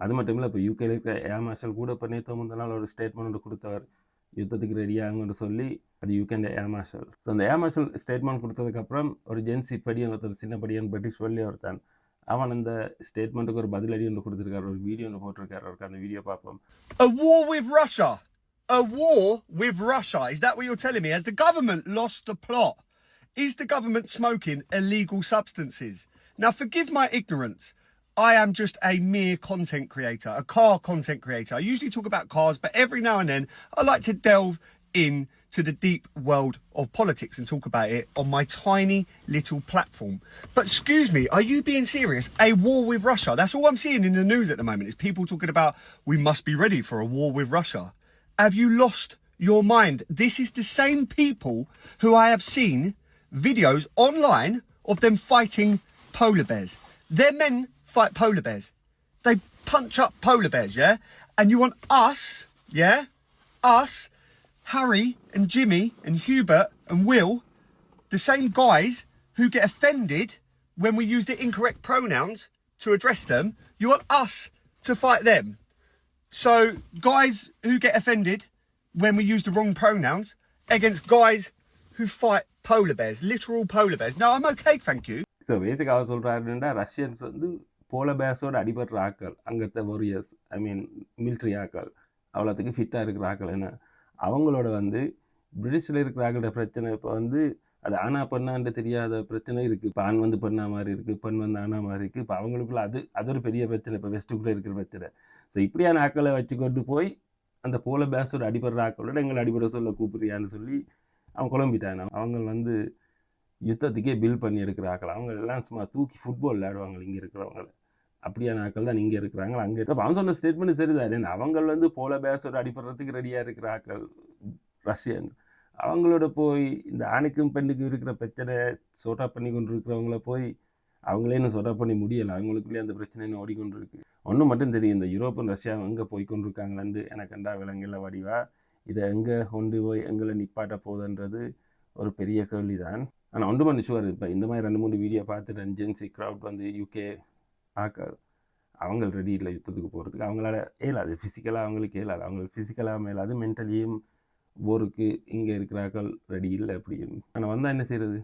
அது மட்டும் இல்லை, இப்போ யூகேல இருக்க ஏர் மார்ஷல் கூட இப்போ நேற்று முந்தின நாள் ஒரு ஸ்டேட்மெண்ட் ஒன்று கொடுத்தவர், யுத்தத்துக்கு ரெடியாகுன்னு சொல்லி. அது யூகேன் ஏர் மார்ஷல். ஸோ அந்த ஏர் மார்ஷல் ஸ்டேட்மெண்ட் கொடுத்ததுக்கப்புறம் ஒரு ஜென்சி படியன் ஒருத்தர், சின்ன படியன், பிரிட்டிஷ் வள்ளி ஒருத்தான், அவன் அந்த ஸ்டேட்மெண்ட்டுக்கு ஒரு பதிலடி ஒன்று கொடுத்துருக்காரு, ஒரு வீடியோ ஒன்று போட்டிருக்காரு. அவருக்கு அந்த வீடியோ பார்ப்போம். A war with Russia. A war with Russia. Is that what you're telling me? Has the government lost the plot? Is the government smoking illegal substances? Now, forgive my ignorance. I am just a mere content creator, a car content creator. I usually talk about cars, but every now and then I like to delve into the deep world of politics and talk about it on my tiny little platform. But excuse me, are you being serious? A war with Russia? That's all I'm seeing in the news at the moment, is people talking about we must be ready for a war with Russia. Have you lost your mind? This is the same people who I have seen videos online of them fighting polar bears. Their men fight polar bears. They punch up polar bears, yeah? And you want us, yeah? Us, Harry and Jimmy and Hubert and Will, the same guys who get offended when we use the incorrect pronouns to address them, you want us to fight them. So, guys who get offended when we use the wrong pronouns against guys who fight polar bears, literal polar bears. No, I'm okay, thank you. So basic அவர் சொல்கிறாருன்னா, Russians வந்து bowler பேர்ஸோட அடிபடுற ஆக்கள், அங்கத்த warriors, ஐ மீன் military ஆக்கள், அவ்வளோத்துக்கு ஃபிட்டாக இருக்கிற ஆக்கள். என்ன அவங்களோட வந்து பிரிட்டிஷில் இருக்கிற ஆக்களோட பிரச்சனை இப்போ வந்து அது ஆனா பெண்ணான்னு தெரியாத பிரச்சனை இருக்குது. இப்போ ஆண் வந்து பெண்ணா மாதிரி இருக்குது, பெண் வந்து ஆனா மாதிரி இருக்குது. இப்போ அவங்களுக்குள்ள அது ஒரு பெரிய பிரச்சனை, இப்போ வெஸ்ட்டுக்குள்ளே இருக்கிற பிரச்சனை. ஸோ இப்படியான ஆக்களை வச்சு கொண்டு போய் அந்த போலர் பேர்ஸோட அடிபடுற ஆக்களோட எங்களை அடிபட சொல்ல கூப்பிடுறியான்னு சொல்லி அவன் குழம்பிட்டாங்க. அவங்க வந்து யுத்தத்துக்கே பில் பண்ணி எடுக்கிற ஆக்கள். அவங்க எல்லாம் சும்மா தூக்கி ஃபுட்பால் விளையாடுவாங்க இங்கே இருக்கிறவங்க. அப்படியான ஆக்கள் தான் இங்கே இருக்கிறாங்க. அங்கே இருக்க அவன் சொன்ன ஸ்டேட்மெண்ட் சரிதான். அவங்க வந்து போல பேஸோட அடிப்படுறதுக்கு ரெடியாக இருக்கிற ஆக்கள் ரஷ்யன். அவங்களோட போய் இந்த ஆணுக்கும் பெண்ணுக்கும் இருக்கிற பிரச்சனை சோட்டா பண்ணி கொண்டு இருக்கிறவங்கள போய் அவங்களே இன்னும் சோட்டா பண்ணி முடியலை. அவங்களுக்குள்ளேயே அந்த பிரச்சனை இன்னும் ஓடிக்கொண்டு இருக்கு. ஒன்றும் மட்டும் தெரியும், இந்த யூரோப்பும் ரஷ்யா எங்கே போய் கொண்டு இருக்காங்களான்னு எனக்கு கண்டா விலங்கில் வடிவா. இதை எங்கே கொண்டு போய் எங்களை நிப்பாட்ட போகுதுன்றது ஒரு பெரிய கேள்வி தான். ஆனால் ஒன்று மட்டும் ஷுவர், இப்போ இந்த மாதிரி 2-3 வீடியோ பார்த்துட்டு ஜென்சி க்ரௌட் வந்து யூகே ஆக்கள் அவங்க ரெடி இல்லை யுத்தத்துக்கு போகிறதுக்கு. அவங்களால இயலாது, ஃபிசிக்கலாக அவங்களுக்கு இயலாது. அவங்களுக்கு ஃபிசிக்கலாக மேலாது, மென்டலியும் போருக்கு இங்கே இருக்கிறாக்கள் ரெடி இல்லை அப்படின்னு. ஆனால் வந்தால் என்ன செய்கிறது?